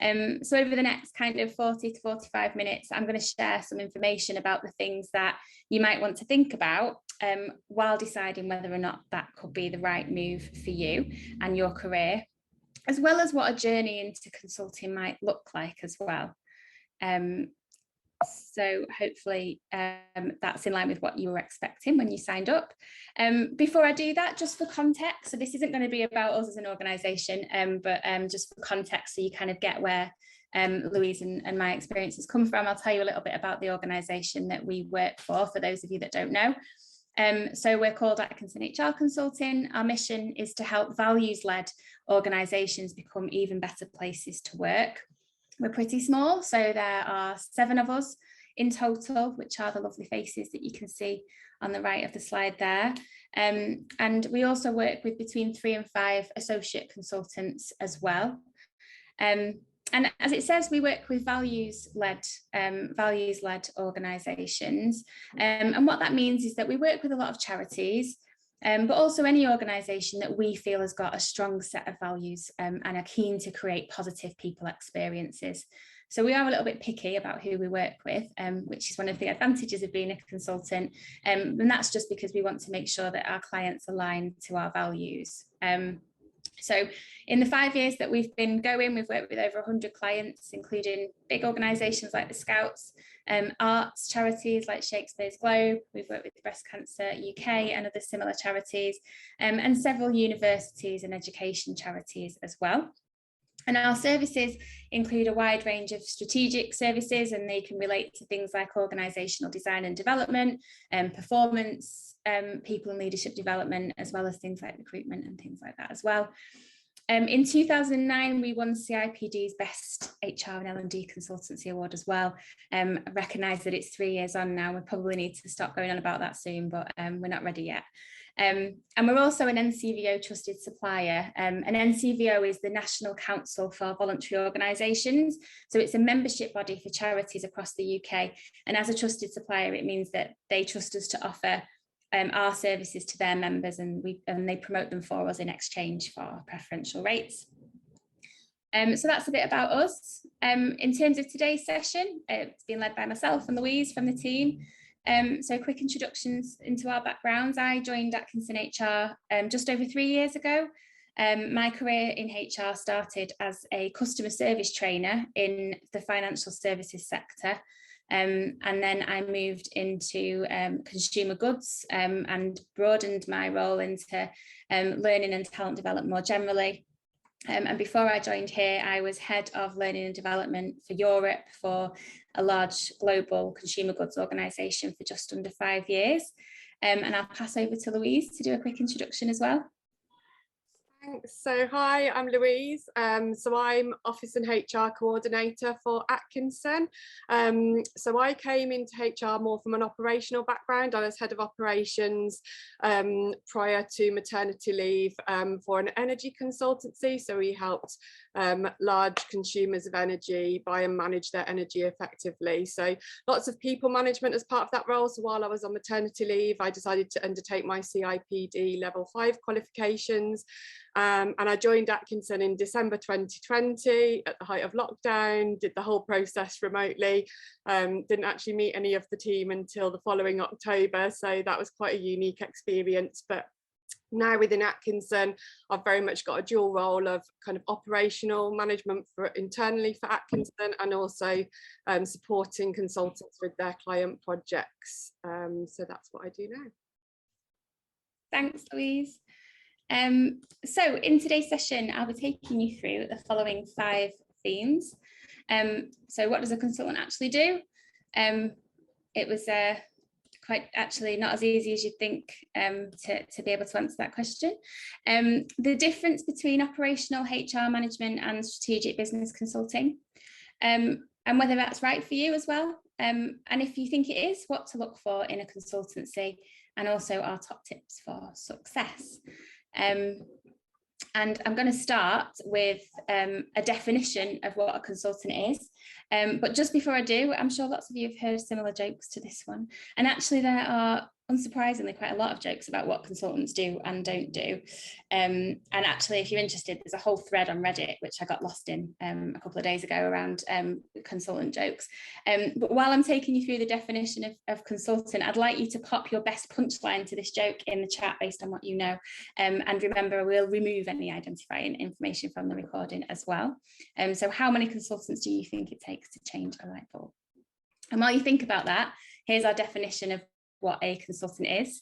So over the next kind of 40 to 45 minutes, I'm going to share some information about the things that you might want to think about while deciding whether or not that could be the right move for you and your career, as well as what a journey into consulting might look like as well. So hopefully that's in line with what you were expecting when you signed up. Before I do that, just for context, so this isn't going to be about us as an organisation, but just for context, so you kind of get where Louise and my experiences come from, I'll tell you a little bit about the organisation that we work for those of you that don't know. So we're called Atkinson HR Consulting. Our mission is to help values-led organisations become even better places to work. We're pretty small, so there are 7 of us in total, which are the lovely faces that you can see on the right of the slide there. And we also work with between 3 and 5 associate consultants as well. And as it says, we work with values-led organisations. And what that means is that we work with a lot of charities, but also any organisation that we feel has got a strong set of values and are keen to create positive people experiences. So we are a little bit picky about who we work with, which is one of the advantages of being a consultant. And that's just because we want to make sure that our clients align to our values. So in the 5 years that we've been going, we've worked with over 100 clients, including big organisations like the Scouts, arts charities like Shakespeare's Globe. We've worked with Breast Cancer UK and other similar charities, and several universities and education charities as well. And our services include a wide range of strategic services, and they can relate to things like organisational design and development, performance, people and leadership development, as well as things like recruitment and things like that as well. In 2009, we won CIPD's Best HR and L&D Consultancy Award as well. I recognise that it's 3 years on now. We probably need to stop going on about that soon, but we're not ready yet. And we're also an NCVO trusted supplier. An NCVO is the National Council for Voluntary Organisations. So it's a membership body for charities across the UK. And as a trusted supplier, it means that they trust us to offer our services to their members, and they promote them for us in exchange for preferential rates. So that's a bit about us. In terms of today's session, it's been led by myself and Louise from the team. So quick introductions into our backgrounds. I joined Atkinson HR just over 3 years ago. My career in HR started as a customer service trainer in the financial services sector. And then I moved into consumer goods and broadened my role into learning and talent development more generally. And before I joined here, I was head of learning and development for Europe for a large global consumer goods organisation for just under 5 years. And I'll pass over to Louise to do a quick introduction as well. Thanks. So hi, I'm Louise. So I'm Office and HR Coordinator for Atkinson. So I came into HR more from an operational background. I was head of operations prior to maternity leave for an energy consultancy. So we helped large consumers of energy buy and manage their energy effectively. So lots of people management as part of that role. So while I was on maternity leave, I decided to undertake my CIPD level 5 qualifications. And I joined Atkinson in December 2020 at the height of lockdown, did the whole process remotely, didn't actually meet any of the team until the following October. So that was quite a unique experience. But now within Atkinson, I've very much got a dual role of kind of operational management for internally for Atkinson, and also supporting consultants with their client projects. So that's what I do now. Thanks, Louise. So in today's session, I'll be taking you through the following 5 themes. So what does a consultant actually do? It was quite actually not as easy as you'd think to be able to answer that question. The difference between operational HR management and strategic business consulting, and whether that's right for you as well. And if you think it is, what to look for in a consultancy, and also our top tips for success. And I'm going to start with a definition of what a consultant is. But just before I do, I'm sure lots of you have heard similar jokes to this one. And actually there are unsurprisingly quite a lot of jokes about what consultants do and don't do. And actually, if you're interested, there's a whole thread on Reddit, which I got lost in a couple of days ago, around consultant jokes. But while I'm taking you through the definition of consultant, I'd like you to pop your best punchline to this joke in the chat based on what you know. And remember, we'll remove any identifying information from the recording as well. So how many consultants do you think it takes to change a light bulb? And while you think about that, here's our definition of what a consultant is.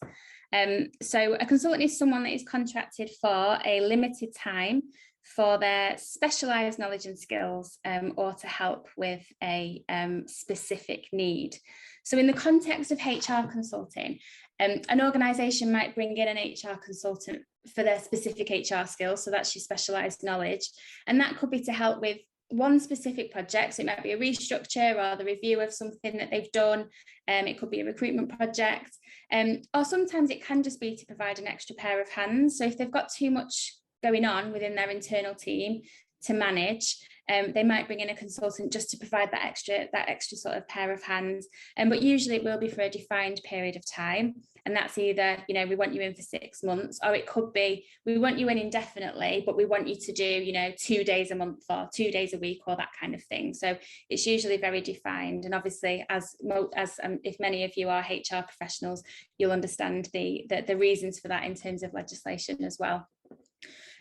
So a consultant is someone that is contracted for a limited time for their specialised knowledge and skills, or to help with a specific need. So in the context of HR consulting, an organisation might bring in an HR consultant for their specific HR skills, so that's your specialised knowledge, and that could be to help with one specific project. So it might be a restructure or the review of something that they've done. It could be a recruitment project, or sometimes it can just be to provide an extra pair of hands. So if they've got too much going on within their internal team to manage, they might bring in a consultant just to provide that extra sort of pair of hands. But usually it will be for a defined period of time. And that's either, you know, we want you in for 6 months, or it could be, we want you in indefinitely, but we want you to do, you know, 2 days a month or 2 days a week, or that kind of thing. So it's usually very defined. And obviously, as if many of you are HR professionals, you'll understand the reasons for that in terms of legislation as well.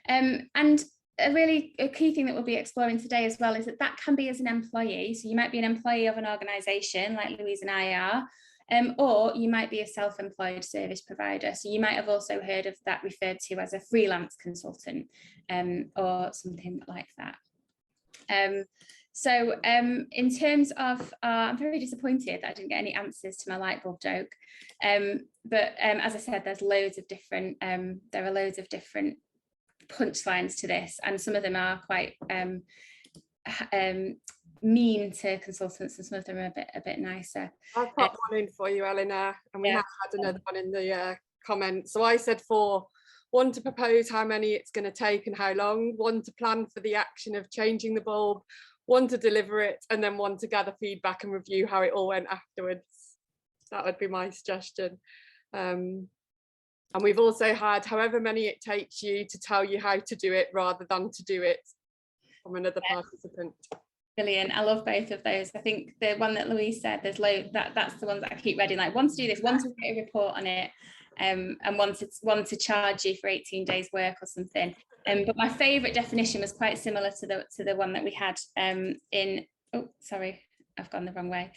And a key thing that we'll be exploring today as well is that can be as an employee. So you might be an employee of an organisation like Louise and I are, or you might be a self-employed service provider. So you might have also heard of that referred to as a freelance consultant, or something like that. In terms of, I'm very disappointed that I didn't get any answers to my light bulb joke. But as I said, there are loads of different punchlines to this, and some of them are quite mean to consultants, and some of them are a bit nicer. I've popped one in for you, Eleanor, and we have had another one in the comments. So I said 4. 1 to propose how many it's going to take and how long, 1 to plan for the action of changing the bulb, 1 to deliver it, and then 1 to gather feedback and review how it all went afterwards. That would be my suggestion. And we've also had however many it takes you to tell you how to do it rather than to do it, from another participant. Brilliant. I love both of those. I think the one that Louise said, there's that's the ones that I keep reading, like 1 to do this, 1 to write a report on it, and 1 to charge you for 18 days work or something. But my favourite definition was quite similar to the one that we had in, oh sorry, I've gone the wrong way,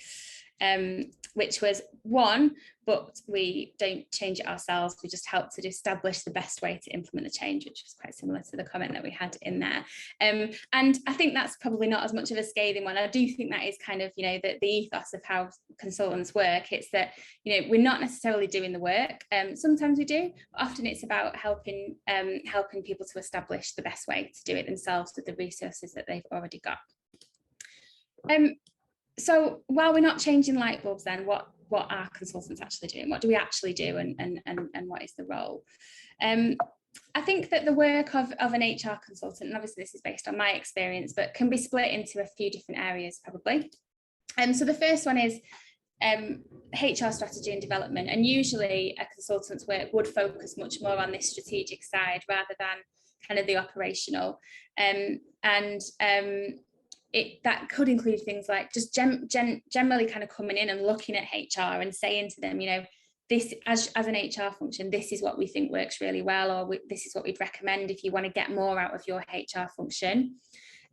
which was 1, but we don't change it ourselves, we just help to establish the best way to implement the change, which was quite similar to the comment that we had in there. And I think that's probably not as much of a scathing one. I do think that is kind of, you know, the ethos of how consultants work. It's that, you know, we're not necessarily doing the work. Sometimes we do, but often it's about helping people to establish the best way to do it themselves with the resources that they've already got. So while we're not changing light bulbs, then what are consultants actually doing? What do we actually do, and what is the role? I think that the work of an HR consultant, and obviously this is based on my experience, but can be split into a few different areas probably. So the first one is HR strategy and development, and usually a consultant's work would focus much more on this strategic side rather than kind of the operational. That could include things like just generally kind of coming in and looking at HR and saying to them, you know, this as an HR function, this is what we think works really well, or this is what we'd recommend if you want to get more out of your HR function.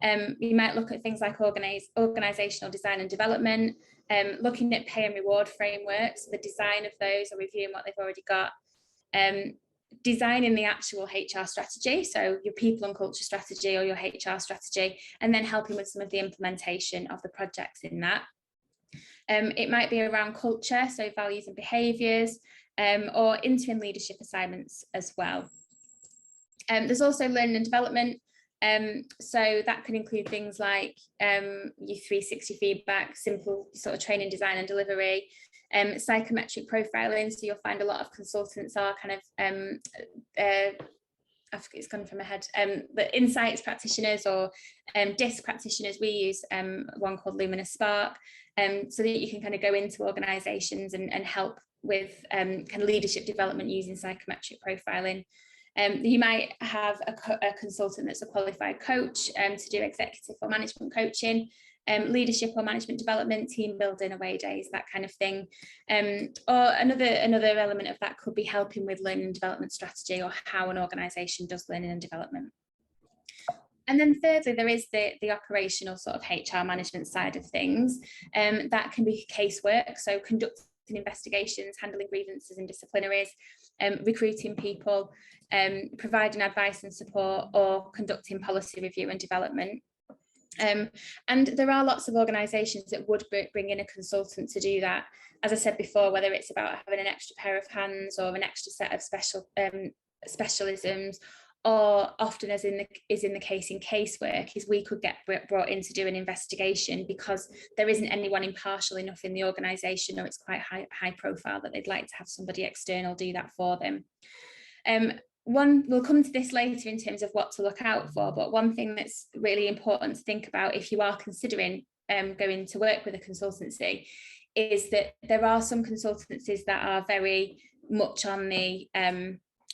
You might look at things like organisational design and development, looking at pay and reward frameworks, the design of those, or reviewing what they've already got. Designing the actual HR strategy, so your people and culture strategy or your HR strategy, and then helping with some of the implementation of the projects in that. It might be around culture, so values and behaviours, or interim leadership assignments as well. There's also learning and development, so that can include things like your 360 feedback, simple sort of training, design and delivery, psychometric profiling. So you'll find a lot of consultants are kind of it's gone from my head, the insights practitioners or DISC practitioners. We use one called Luminous Spark, so that you can kind of go into organisations and help with kind of leadership development using psychometric profiling. You might have a consultant that's a qualified coach to do executive or management coaching, leadership or management development, team building, away days, that kind of thing. Or another element of that could be helping with learning and development strategy, or how an organisation does learning and development. And then thirdly, there is the operational sort of HR management side of things. That can be casework, so conducting investigations, handling grievances and disciplinaries, recruiting people, providing advice and support, or conducting policy review and development. And there are lots of organisations that would bring in a consultant to do that. As I said before, whether it's about having an extra pair of hands or an extra set of specialisms, or often as is in the case in casework, is we could get brought in to do an investigation because there isn't anyone impartial enough in the organisation, or it's quite high profile, that they'd like to have somebody external do that for them. We'll come to this later in terms of what to look out for, but one thing that's really important to think about if you are considering going to work with a consultancy is that there are some consultancies that are very much on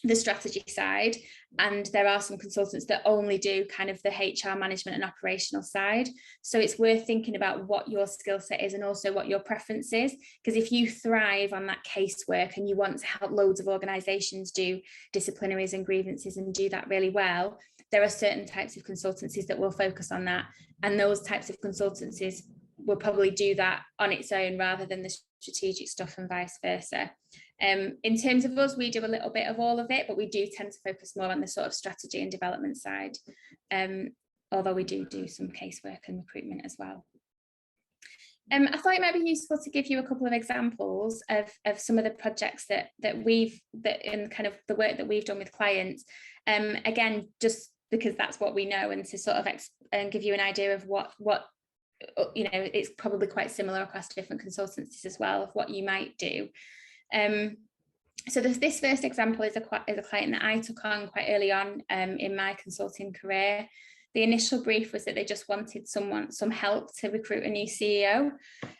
the strategy side, and there are some consultants that only do kind of the HR management and operational side. So it's worth thinking about what your skill set is and also what your preference is, because if you thrive on that casework and you want to help loads of organisations do disciplinaries and grievances and do that really well, there are certain types of consultancies that will focus on that, and those types of consultancies will probably do that on its own rather than the strategic stuff, and vice versa. In terms of us, we do a little bit of all of it, but we do tend to focus more on the sort of strategy and development side, although we do some casework and recruitment as well. I thought it might be useful to give you a couple of examples of some of the projects that in kind of the work that we've done with clients. Again, just because that's what we know, and to sort of give you an idea of what you know, it's probably quite similar across different consultancies as well, of what you might do. So this first example is a client that I took on quite early on in my consulting career. The initial brief was that they just wanted some help to recruit a new CEO,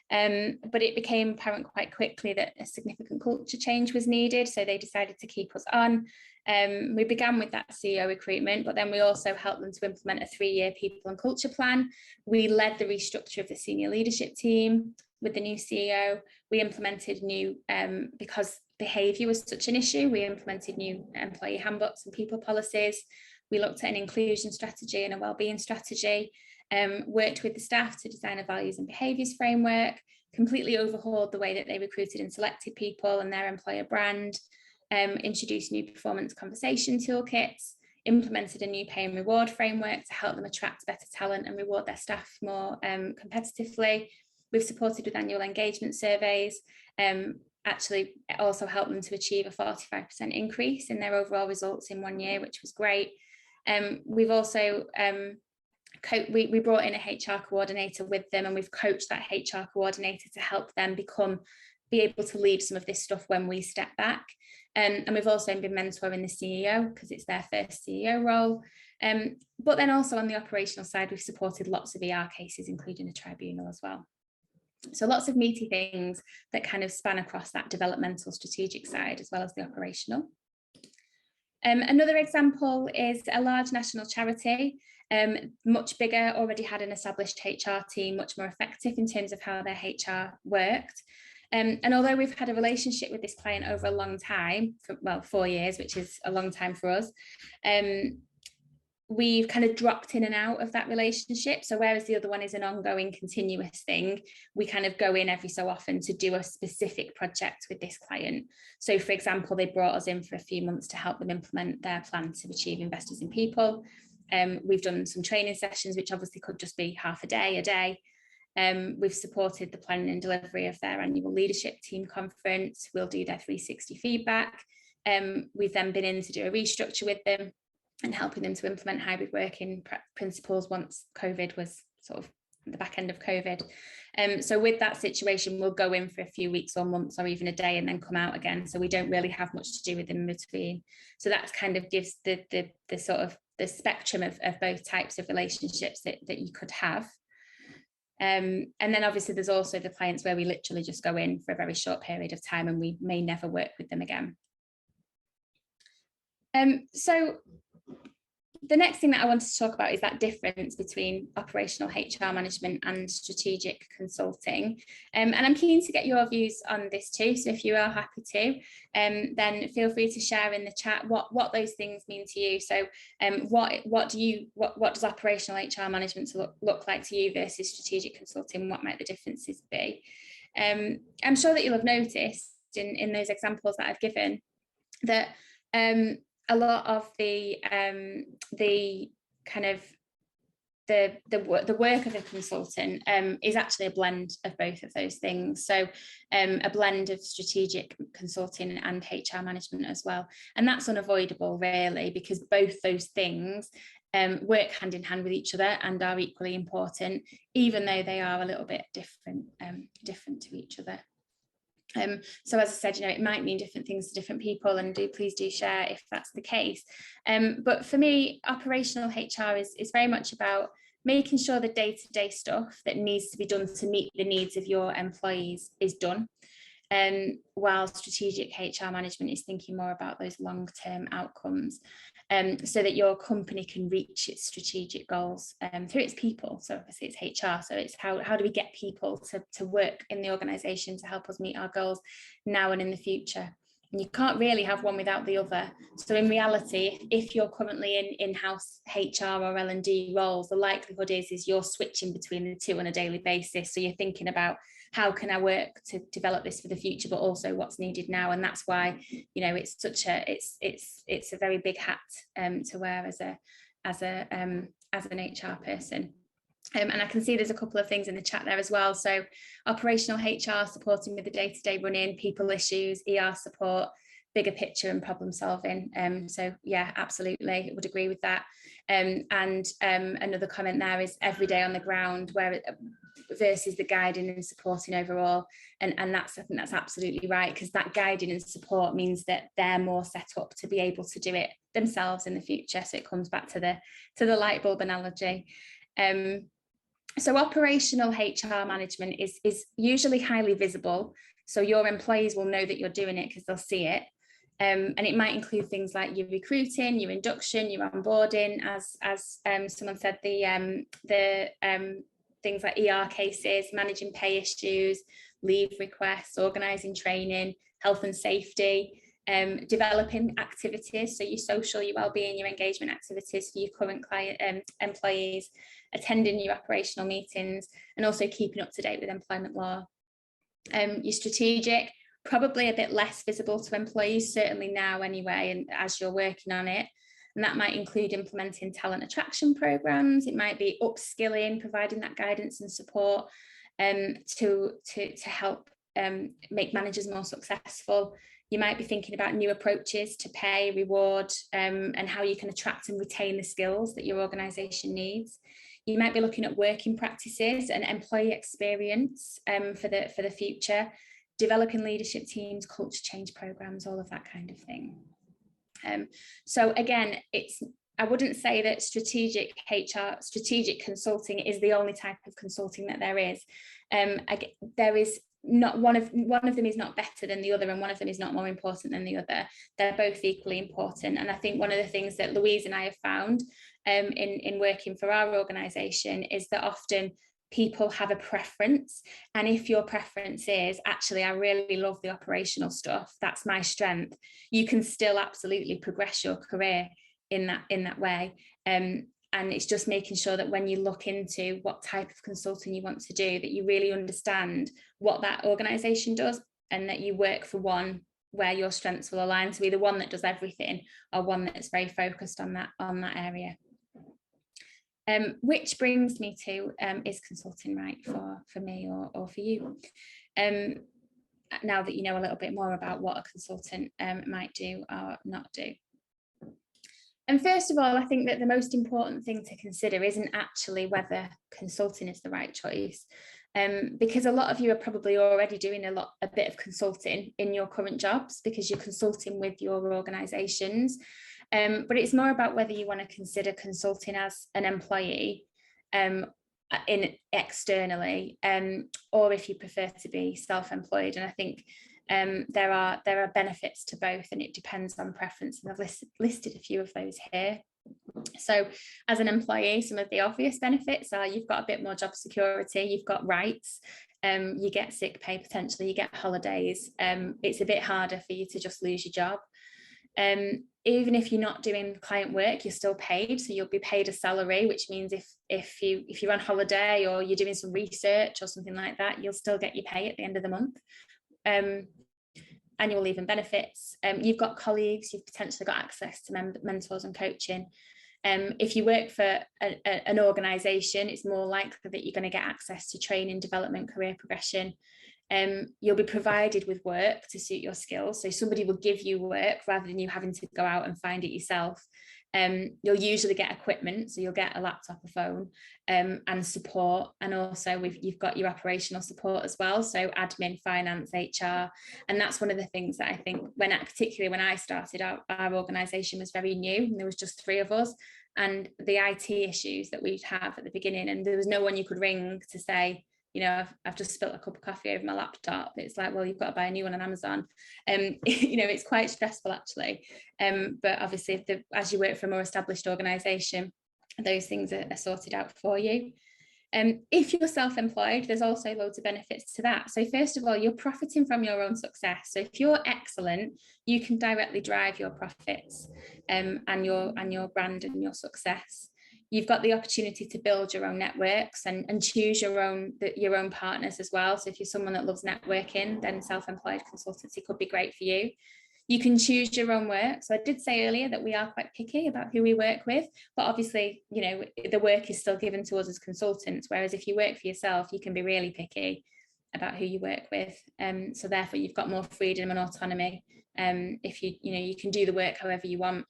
but it became apparent quite quickly that a significant culture change was needed, so they decided to keep us on. We began with that CEO recruitment, but then we also helped them to implement a 3-year people and culture plan. We led the restructure of the senior leadership team with the new CEO. We implemented new, because behaviour was such an issue, we implemented new employee handbooks and people policies. We looked at an inclusion strategy and a wellbeing strategy, worked with the staff to design a values and behaviours framework, completely overhauled the way that they recruited and selected people and their employer brand, introduced new performance conversation toolkits, implemented a new pay and reward framework to help them attract better talent and reward their staff more competitively. We've supported with annual engagement surveys, actually also helped them to achieve a 45% increase in their overall results in 1 year, which was great. We've also we brought in a HR coordinator with them, and we've coached that HR coordinator to help them be able to lead some of this stuff when we step back. And we've also been mentoring the CEO because it's their first CEO role. But then also on the operational side, we've supported lots of ER cases, including a tribunal as well. So lots of meaty things that kind of span across that developmental strategic side as well as the operational. Another example is a large national charity, much bigger, already had an established HR team, much more effective in terms of how their HR worked. And although we've had a relationship with this client over a long time, 4 years, which is a long time for us, we've kind of dropped in and out of that relationship. So whereas the other one is an ongoing, continuous thing, we kind of go in every so often to do a specific project with this client. So for example, they brought us in for a few months to help them implement their plan to achieve investors in people. We've done some training sessions, which obviously could just be half a day. We've supported the planning and delivery of their annual leadership team conference. We'll do their 360 feedback. We've then been in to do a restructure with them and helping them to implement hybrid working principles once COVID was sort of the back end of COVID. So with that situation, we'll go in for a few weeks or months or even a day and then come out again. So we don't really have much to do with them in between. So that kind of gives the sort of the spectrum of both types of relationships that you could have. And then obviously there's also the clients where we literally just go in for a very short period of time and we may never work with them again. So the next thing that I wanted to talk about is that difference between operational HR management and strategic consulting. And I'm keen to get your views on this too. So if you are happy to, then feel free to share in the chat what those things mean to you. So what does operational HR management look like to you versus strategic consulting? What might the differences be? I'm sure that you'll have noticed in those examples that I've given that a lot of the kind of the work of a consultant is actually a blend of both of those things. So a blend of strategic consulting and HR management as well. And that's unavoidable really, because both those things work hand in hand with each other and are equally important, even though they are a little bit different to each other. So as I said, it might mean different things to different people, and please do share if that's the case. But for me, operational HR is very much about making sure the day-to-day stuff that needs to be done to meet the needs of your employees is done. While strategic HR management is thinking more about those long-term outcomes, so that your company can reach its strategic goals through its people. So obviously it's HR, so it's how do we get people to work in the organisation to help us meet our goals now and in the future. And you can't really have one without the other. So in reality, if you're currently in in-house HR or L&D roles, the likelihood is you're switching between the two on a daily basis. So you're thinking about how can I work to develop this for the future, but also what's needed now. And that's why, it's such it's a very big hat to wear as an HR person. And I can see there's a couple of things in the chat there as well. So operational HR supporting with the day-to-day running, people issues, ER support, bigger picture and problem solving. So yeah, absolutely, I would agree with that. And another comment there is every day on the ground versus the guiding and supporting overall. And I think that's absolutely right, because that guiding and support means that they're more set up to be able to do it themselves in the future. So it comes back to the light bulb analogy. So operational HR management is usually highly visible. So your employees will know that you're doing it because they'll see it. And it might include things like your recruiting, your induction, your onboarding, as someone said, the things like ER cases, managing pay issues, leave requests, organising training, health and safety, developing activities, so your social, your wellbeing, your engagement activities for your current client employees, attending your operational meetings, and also keeping up to date with employment law. Your strategic, probably a bit less visible to employees, certainly now anyway, and as you're working on it. And that might include implementing talent attraction programs. It might be upskilling, providing that guidance and support to help make managers more successful. You might be thinking about new approaches to pay, reward, and how you can attract and retain the skills that your organisation needs. You might be looking at working practices and employee experience for the future, developing leadership teams, culture change programs, all of that kind of thing. So again, I wouldn't say that strategic consulting is the only type of consulting that there is. There is not one of them is not better than the other, and one of them is not more important than the other. They're both equally important. And I think one of the things that Louise and I have found in working for our organisation is that often people have a preference, and if your preference is actually I really love the operational stuff, that's my strength, you can still absolutely progress your career in that way. And it's just making sure that when you look into what type of consulting you want to do, that you really understand what that organisation does, and that you work for one where your strengths will align, to either one that does everything or one that's very focused on that area. Which brings me to, is consulting right for me or for you? Now that you know a little bit more about what a consultant might do or not do. And first of all, I think that the most important thing to consider isn't actually whether consulting is the right choice, because a lot of you are probably already doing a bit of consulting in your current jobs because you're consulting with your organisations. But it's more about whether you want to consider consulting as an employee externally, or if you prefer to be self-employed. And I think there are benefits to both, and it depends on preference, and I've listed a few of those here. So as an employee, some of the obvious benefits are you've got a bit more job security, you've got rights, you get sick pay, potentially you get holidays. It's a bit harder for you to just lose your job. Even if you're not doing client work, you're still paid, so you'll be paid a salary, which means if you're on holiday or you're doing some research or something like that, you'll still get your pay at the end of the month. Annual leave and benefits. You've got colleagues, you've potentially got access to mentors and coaching. If you work for an organisation, it's more likely that you're going to get access to training, development, career progression. You'll be provided with work to suit your skills. So somebody will give you work rather than you having to go out and find it yourself. You'll usually get equipment, so you'll get a laptop, a phone, and support. And also you've got your operational support as well, so admin, finance, HR. And that's one of the things that I think, particularly when I started out, our organisation was very new and there was just 3 of us, and the IT issues that we'd have at the beginning, and there was no one you could ring to say, you know, I've just spilt a cup of coffee over my laptop. It's like, well, you've got to buy a new one on Amazon. You know, it's quite stressful actually. But obviously, as you work for a more established organisation, those things are sorted out for you. If you're self-employed, there's also loads of benefits to that. So first of all, you're profiting from your own success. So if you're excellent, you can directly drive your profits, and your brand and your success. You've got the opportunity to build your own networks and choose your own partners as well. So if you're someone that loves networking, then self-employed consultancy could be great for you. You can choose your own work. So I did say earlier that we are quite picky about who we work with, but obviously, you know, the work is still given to us as consultants. Whereas if you work for yourself, you can be really picky about who you work with. So therefore, you've got more freedom and autonomy. If you can do the work however you want.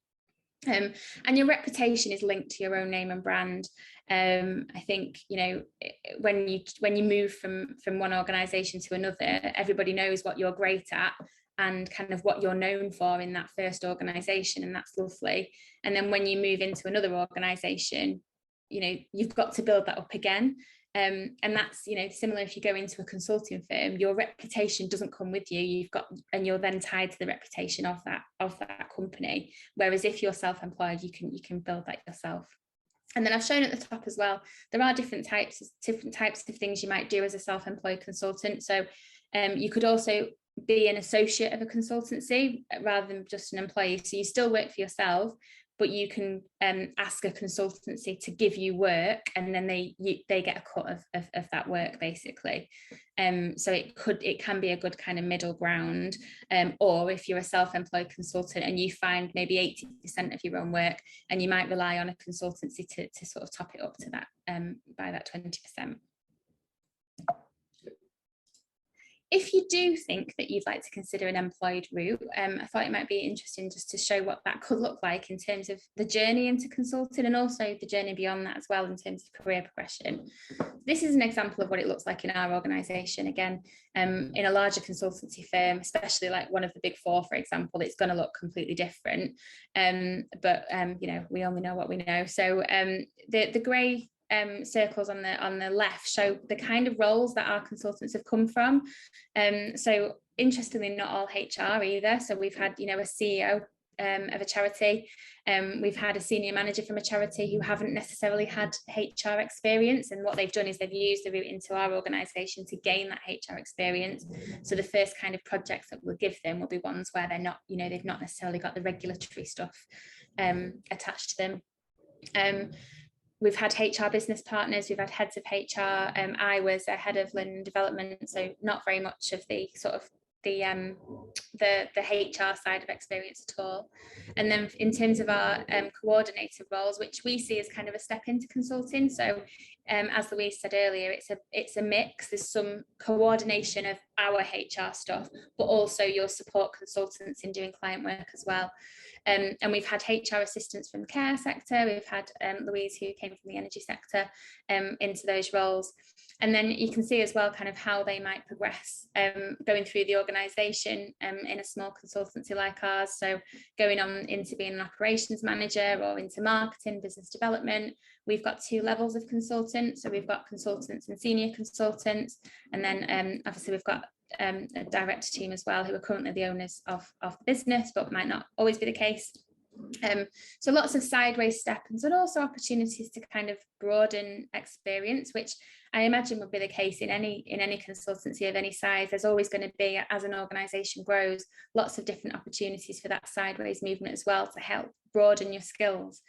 And your reputation is linked to your own name and brand. I think, you know, when you move from one organisation to another, everybody knows what you're great at and kind of what you're known for in that first organisation, and that's lovely. And then when you move into another organisation, you know, you've got to build that up again. And that's, you know, similar if you go into a consulting firm, your reputation doesn't come with you, and you're then tied to the reputation of that company. Whereas if you're self-employed, you can build that yourself. And then I've shown at the top as well, there are different types of things you might do as a self-employed consultant. So you could also be an associate of a consultancy rather than just an employee. So you still work for yourself, but you can ask a consultancy to give you work, and then they get a cut of that work basically. So it can be a good kind of middle ground. Or if you're a self-employed consultant and you find maybe 80% of your own work, and you might rely on a consultancy to sort of top it up to that by that 20%. If you do think that you'd like to consider an employed route, I thought it might be interesting just to show what that could look like in terms of the journey into consulting, and also the journey beyond that as well in terms of career progression. This is an example of what it looks like in our organisation. Again, in a larger consultancy firm, especially like one of the big 4, for example, it's going to look completely different. But you know, we only know what we know. So the grey circles on the left show the kind of roles that our consultants have come from. So interestingly, not all HR either. So we've had, you know, a CEO of a charity. We've had a senior manager from a charity who haven't necessarily had HR experience, and what they've done is they've used the route into our organisation to gain that HR experience. So the first kind of projects that we'll give them will be ones where they're not, you know, they've not necessarily got the regulatory stuff attached to them. We've had HR business partners, we've had heads of HR. I was a head of learning and development, so not very much of the sort of the the HR side of experience at all. And then in terms of our coordinator roles, which we see as kind of a step into consulting. So as Louise said earlier, it's a mix. There's some coordination of our HR stuff, but also your support consultants in doing client work as well. And we've had HR assistants from the care sector. We've had Louise, who came from the energy sector, into those roles. And then you can see as well kind of how they might progress going through the organisation in a small consultancy like ours. So going on into being an operations manager or into marketing, business development. We've got 2 levels of consultants. So we've got consultants and senior consultants. And then obviously we've got a director team as well, who are currently the owners of the business, but might not always be the case. So lots of sideways steps and also opportunities to kind of broaden experience, which I imagine would be the case in any consultancy of any size. There's always going to be, as an organisation grows, lots of different opportunities for that sideways movement as well, to help broaden your skills,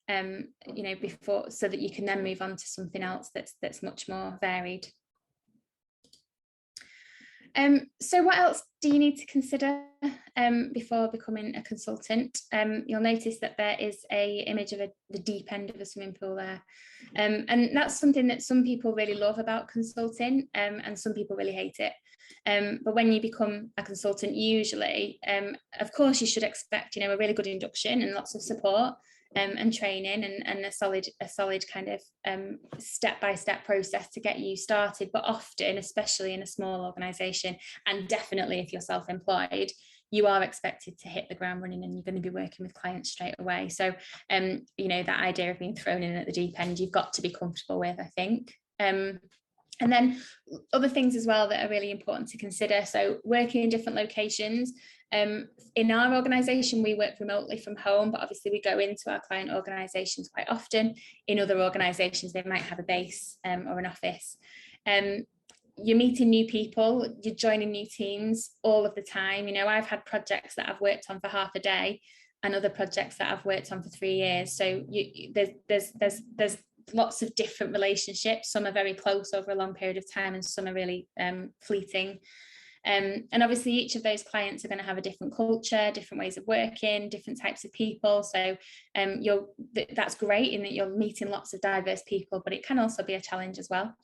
you know, before, so that you can then move on to something else that's much more varied. So what else do you need to consider before becoming a consultant? You'll notice that there is a image of the deep end of a swimming pool there. And that's something that some people really love about consulting, and some people really hate it. But when you become a consultant, usually, of course, you should expect, you know, a really good induction and lots of support. And training and a solid kind of step-by-step process to get you started. But often, especially in a small organisation, and definitely if you're self-employed, you are expected to hit the ground running, and you're going to be working with clients straight away. So, you know, that idea of being thrown in at the deep end, you've got to be comfortable with, I think. And then other things as well that are really important to consider. So working in different locations. In our organisation, we work remotely from home, but obviously we go into our client organisations quite often. In other organisations, they might have a base or an office. You're meeting new people, you're joining new teams all of the time. You know, I've had projects that I've worked on for half a day and other projects that I've worked on for 3 years. So there's lots of different relationships. Some are very close over a long period of time, and some are really fleeting. And obviously each of those clients are going to have a different culture, different ways of working, different types of people. So that's great in that you're meeting lots of diverse people, but it can also be a challenge as well.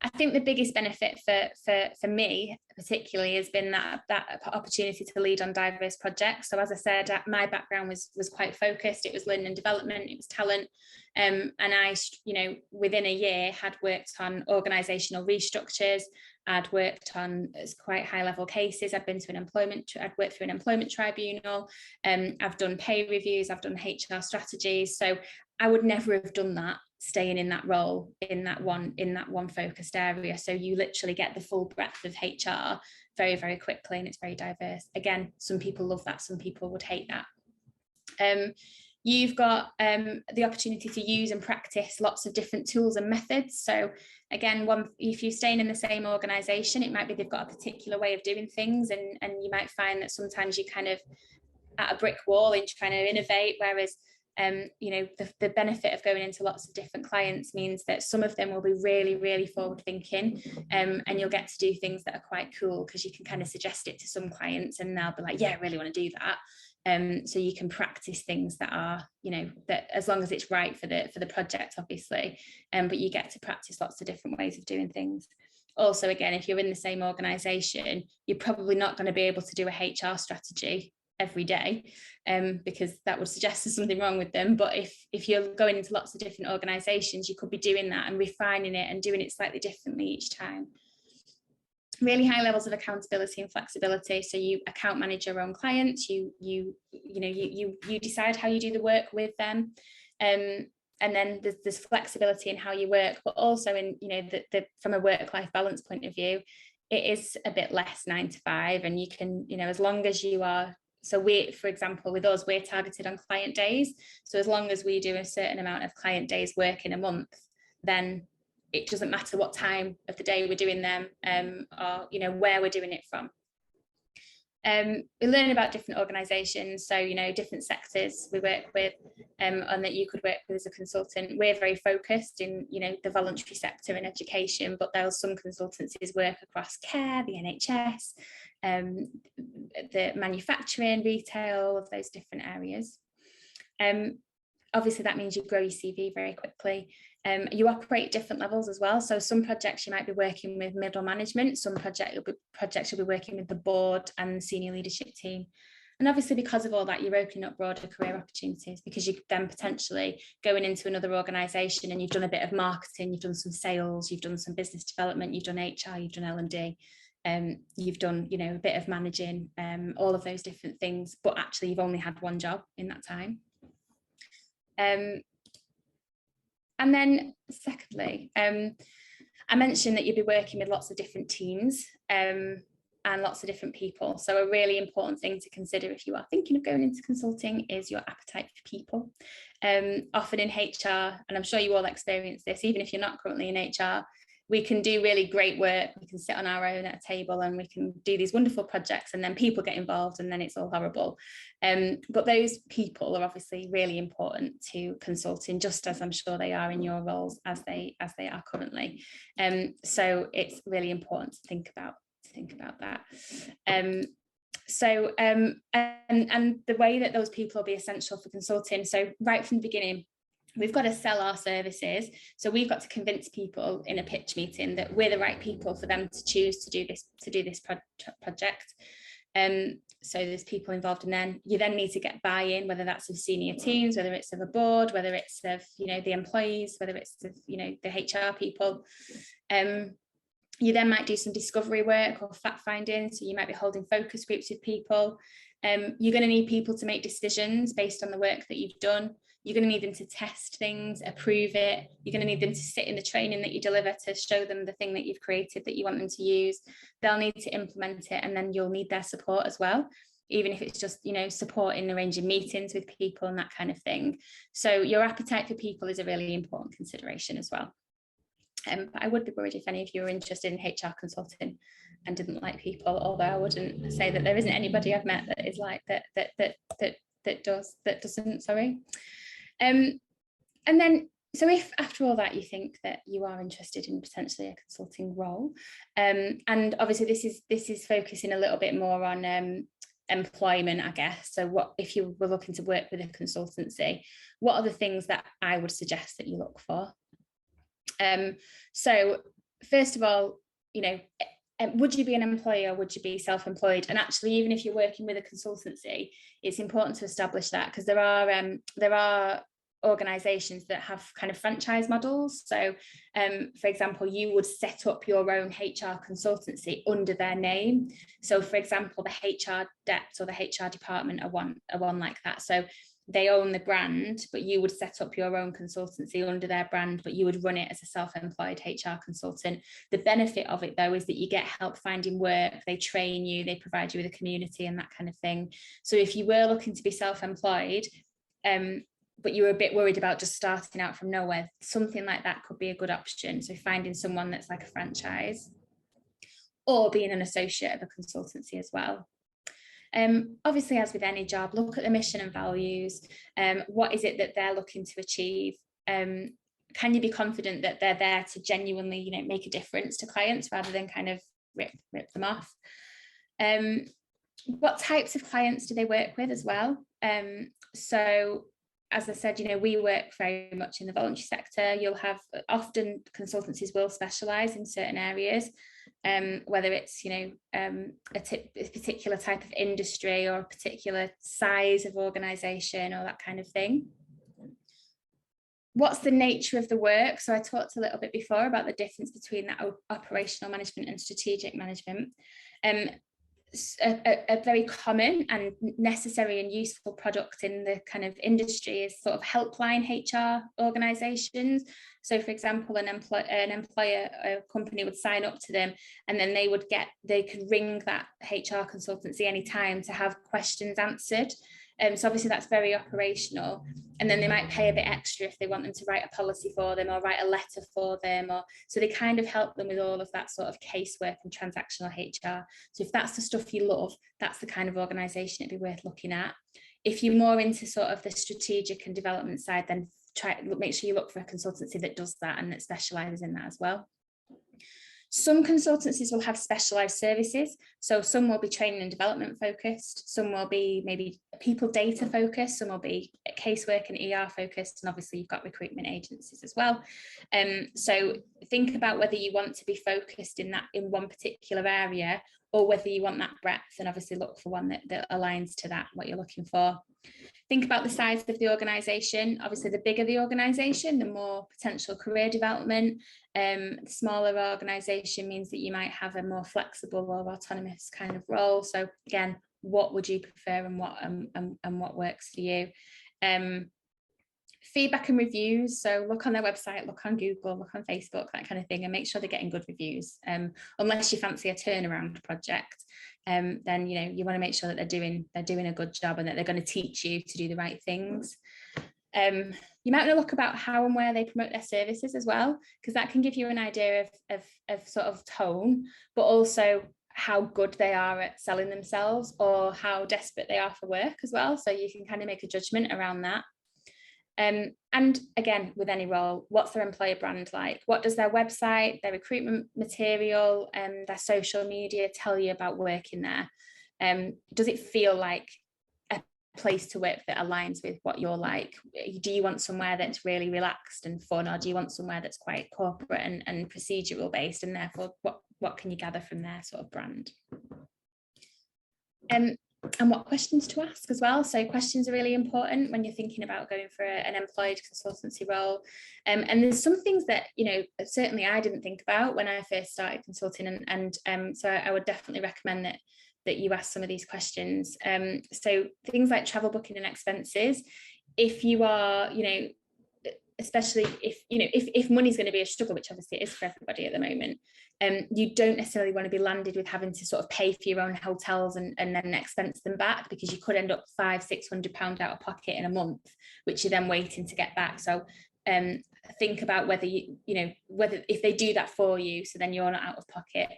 I think the biggest benefit for me particularly has been that opportunity to lead on diverse projects. So as I said, my background was quite focused. It was learning and development, it was talent. And I, you know, within a year had worked on organisational restructures. I'd worked on quite high level cases. I'd worked through an employment tribunal. I've done pay reviews, I've done HR strategies. So I would never have done that staying in that role in that one focused area. So you literally get the full breadth of HR very, very quickly, and it's very diverse. Again, some people love that, some people would hate that. You've got the opportunity to use and practice lots of different tools and methods. So again, if you're staying in the same organisation, it might be they've got a particular way of doing things, and you might find that sometimes you're kind of at a brick wall in trying to innovate, whereas you know, the benefit of going into lots of different clients means that some of them will be really, really forward thinking, and you'll get to do things that are quite cool because you can kind of suggest it to some clients and they'll be like, yeah, I really want to do that. So you can practice things that are, you know, that as long as it's right for the project, obviously, but you get to practice lots of different ways of doing things. Also, again, if you're in the same organisation, you're probably not going to be able to do a HR strategy every day, because that would suggest there's something wrong with them. But if you're going into lots of different organisations, you could be doing that and refining it and doing it slightly differently each time. Really high levels of accountability and flexibility. So you account manage your own clients. You decide how you do the work with them, and then there's flexibility in how you work, but also in, you know, from a work-life balance point of view, it is a bit less 9 to 5, and you can, you know, as long as you are. So for example, with us, we're targeted on client days. So as long as we do a certain amount of client days work in a month, then it doesn't matter what time of the day we're doing them, or, you know, where we're doing it from. We learn about different organisations, so different sectors we work with, and that you could work with as a consultant. We're very focused in the voluntary sector and education, but there are some consultancies work across care, the NHS, the manufacturing, retail, all of those different areas. Obviously that means you grow your CV very quickly. You operate at different levels as well. So some projects you might be working with middle management, some projects you'll be working with the board and the senior leadership team. And obviously because of all that, you're opening up broader career opportunities, because you're then potentially going into another organisation and you've done a bit of marketing, you've done some sales, you've done some business development, you've done HR, you've done L&D, you've done a bit of managing, all of those different things, but actually you've only had one job in that time. And then secondly, I mentioned that you'd be working with lots of different teams and lots of different people. So a really important thing to consider if you are thinking of going into consulting is your appetite for people. Often in HR, and I'm sure you all experience this, even if you're not currently in HR, we can do really great work. We can sit on our own at a table and we can do these wonderful projects, and then people get involved and then it's all horrible. But those people are obviously really important to consulting, just as I'm sure they are in your roles as they are currently. So it's really important to think about that. And the way that those people will be essential for consulting. So right from the beginning, we've got to sell our services. So we've got to convince people in a pitch meeting that we're the right people for them to choose to do this project. So there's people involved, and then you then need to get buy-in, whether that's of senior teams, whether it's of a board, whether it's of the employees, whether it's of the HR people. You then might do some discovery work or fact finding. So you might be holding focus groups with people. You're going to need people to make decisions based on the work that you've done. You're going to need them to test things, approve it. You're going to need them to sit in the training that you deliver to show them the thing that you've created that you want them to use. They'll need to implement it, and then you'll need their support as well, even if it's just support in arranging meetings with people and that kind of thing. So your appetite for people is a really important consideration as well. But I would be worried if any of you are interested in HR consulting and didn't like people, although I wouldn't say that there isn't anybody I've met that is like that doesn't, sorry. And then, so if after all that you think that you are interested in potentially a consulting role, and obviously this is focusing a little bit more on employment, I guess. So what if you were looking to work with a consultancy, what are the things that I would suggest that you look for? So first of all, would you be an employee or would you be self-employed? And actually, even if you're working with a consultancy, it's important to establish that, because there are organizations that have kind of franchise models. So for example, you would set up your own HR consultancy under their name. So for example, the HR depth or the HR department are one like that. So they own the brand, but you would set up your own consultancy under their brand, but you would run it as a self-employed HR consultant. The benefit of it, though, is that you get help finding work, they train you, they provide you with a community and that kind of thing. So if you were looking to be self-employed, but you were a bit worried about just starting out from nowhere, something like that could be a good option. So finding someone that's like a franchise, or being an associate of a consultancy as well. Obviously, as with any job, look at the mission and values. What is it that they're looking to achieve? Can you be confident that they're there to genuinely, make a difference to clients rather than kind of rip them off? What types of clients do they work with as well? So, as I said, we work very much in the voluntary sector. You'll have often consultancies will specialise in certain areas. Whether it's a particular type of industry or a particular size of organisation or that kind of thing. What's the nature of the work? So I talked a little bit before about the difference between that operational management and strategic management. A very common and necessary and useful product in the kind of industry is sort of helpline HR organisations. So for example, an employer, a company would sign up to them, and then they could ring that HR consultancy anytime to have questions answered. So obviously that's very operational. And then they might pay a bit extra if they want them to write a policy for them or write a letter for them. Or so they kind of help them with all of that sort of casework and transactional HR. So if that's the stuff you love, that's the kind of organisation it'd be worth looking at. If you're more into sort of the strategic and development side, then make sure you look for a consultancy that does that and that specialises in that as well. Some consultancies will have specialised services. So some will be training and development focused, some will be maybe people data focused, some will be casework and ER focused, and obviously you've got recruitment agencies as well. So think about whether you want to be focused in one particular area, or whether you want that breadth, and obviously look for one that aligns to that, what you're looking for. Think about the size of the organisation. Obviously, the bigger the organisation, the more potential career development. The smaller organisation means that you might have a more flexible or autonomous kind of role. So again, what would you prefer, and what works for you? Feedback and reviews. So look on their website, look on Google, look on Facebook, that kind of thing, and make sure they're getting good reviews. Unless you fancy a turnaround project, then you want to make sure that they're doing a good job and that they're going to teach you to do the right things. You might want to look about how and where they promote their services as well, because that can give you an idea of sort of tone, but also how good they are at selling themselves, or how desperate they are for work as well. So you can kind of make a judgment around that. And again, with any role, what's their employer brand like? What does their website, their recruitment material, and their social media tell you about working there? Does it feel like a place to work that aligns with what you're like? Do you want somewhere that's really relaxed and fun, or do you want somewhere that's quite corporate and procedural based? And therefore, what can you gather from their sort of brand? And what questions to ask as well. So questions are really important when you're thinking about going for an employed consultancy role. And there's some things that, certainly I didn't think about when I first started consulting. And so I would definitely recommend that you ask some of these questions. So things like travel booking and expenses. If you are, especially if money's going to be a struggle, which obviously it is for everybody at the moment, you don't necessarily want to be landed with having to sort of pay for your own hotels and then expense them back, because you could end up £500-600 out of pocket in a month, which you're then waiting to get back. So think about whether whether if they do that for you, so then you're not out of pocket.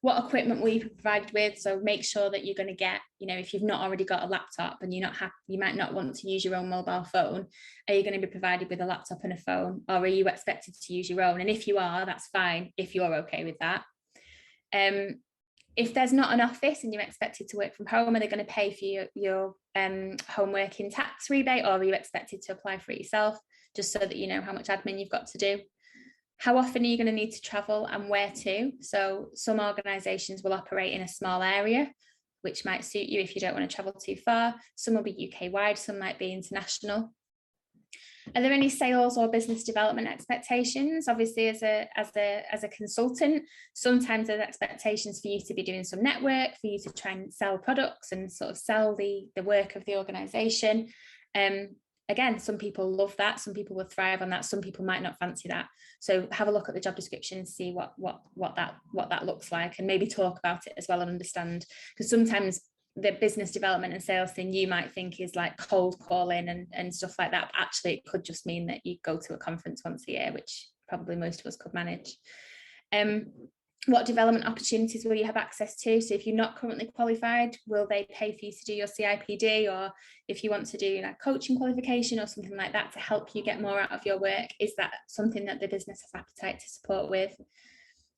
What equipment will you be provided with? So make sure that you're going to get, if you've not already got a laptop and you're not happy, you might not want to use your own mobile phone. Are you going to be provided with a laptop and a phone, or are you expected to use your own? And if you are, that's fine, if you're okay with that. If there's not an office and you're expected to work from home, are they going to pay for your home working tax rebate, or are you expected to apply for it yourself, just so that you know how much admin you've got to do? How often are you going to need to travel, and where to? So some organisations will operate in a small area, which might suit you if you don't want to travel too far. Some will be UK wide, some might be international. Are there any sales or business development expectations? Obviously, as a consultant, sometimes there's expectations for you to be doing some network, for you to try and sell products and sort of sell the work of the organisation. Again, some people love that, some people will thrive on that, some people might not fancy that. So have a look at the job description and see what that looks like, and maybe talk about it as well and understand, because sometimes the business development and sales thing you might think is like cold calling and stuff like that, but actually it could just mean that you go to a conference once a year, which probably most of us could manage. What development opportunities will you have access to? So if you're not currently qualified, will they pay for you to do your CIPD? Or if you want to do like coaching qualification or something like that to help you get more out of your work, is that something that the business has appetite to support with?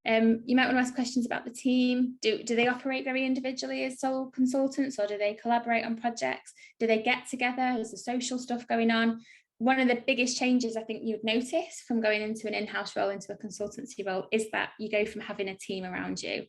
You might want to ask questions about the team. Do they operate very individually as sole consultants, or do they collaborate on projects? Do they get together? Is there social stuff going on? One of the biggest changes I think you would notice from going into an in-house role into a consultancy role is that you go from having a team around you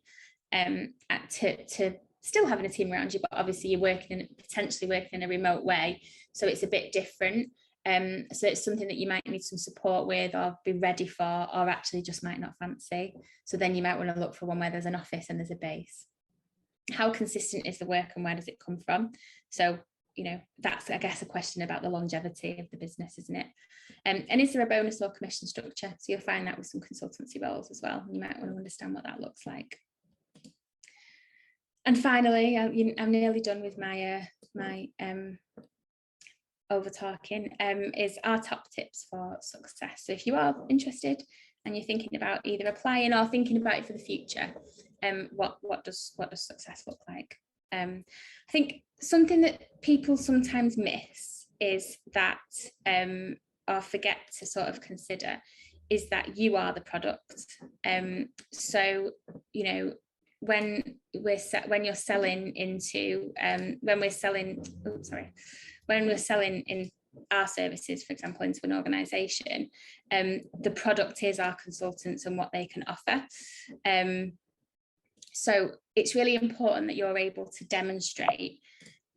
to still having a team around you, but obviously you're potentially working in a remote way, so it's a bit different. So it's something that you might need some support with, or be ready for, or actually just might not fancy. So then you might want to look for one where there's an office and there's a base. How consistent is the work and where does it come from? So that's, I guess, a question about the longevity of the business, isn't it? And is there a bonus or commission structure? So you'll find that with some consultancy roles as well. You might want to understand what that looks like. And finally, I'm nearly done with my over talking, is our top tips for success. So if you are interested and you're thinking about either applying or thinking about it for the future, what does success look like? I think something that people sometimes miss is that, or forget to sort of consider, is that you are the product. So, you know, when you're selling into, when we're selling in our services, for example, into an organisation, the product is our consultants and what they can offer. So it's really important that you're able to demonstrate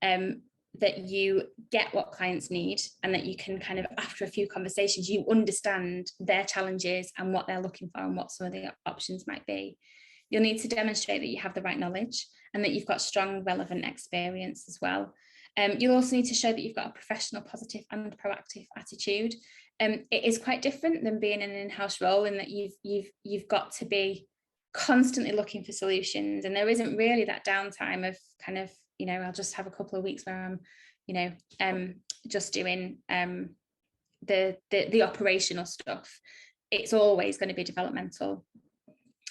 that you get what clients need, and that you can kind of, after a few conversations, you understand their challenges and what they're looking for and what some of the options might be. You'll need to demonstrate that you have the right knowledge and that you've got strong, relevant experience as well. You'll also need to show that you've got a professional, positive and proactive attitude. It is quite different than being in an in-house role, in that you've got to be constantly looking for solutions, and there isn't really that downtime of kind of, you know, I'll just have a couple of weeks where I'm, you know, just doing the operational stuff. It's always going to be developmental.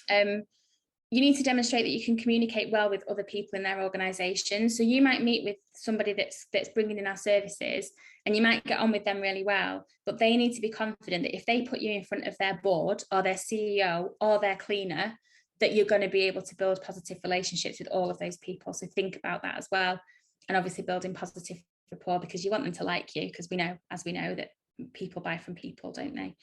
You need to demonstrate that you can communicate well with other people in their organisation. So you might meet with somebody that's bringing in our services, and you might get on with them really well, but they need to be confident that if they put you in front of their board or their CEO or their cleaner, that you're going to be able to build positive relationships with all of those people. So think about that as well. And obviously building positive rapport, because you want them to like you, because as we know that people buy from people, don't they?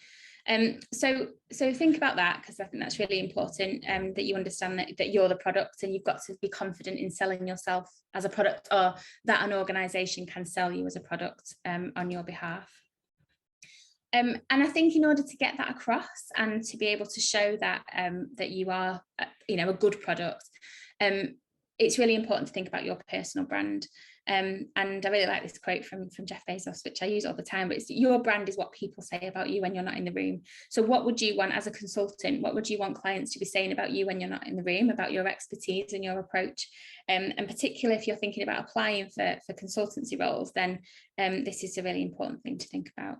So think about that, because I think that's really important, that you understand that you're the product, and you've got to be confident in selling yourself as a product, or that an organisation can sell you as a product on your behalf. And I think in order to get that across and to be able to show that that you are, you know, a good product, it's really important to think about your personal brand. And I really like this quote from Jeff Bezos, which I use all the time, but it's, your brand is what people say about you when you're not in the room. So what would you want as a consultant? What would you want clients to be saying about you when you're not in the room, about your expertise and your approach? And particularly if you're thinking about applying for consultancy roles, then this is a really important thing to think about.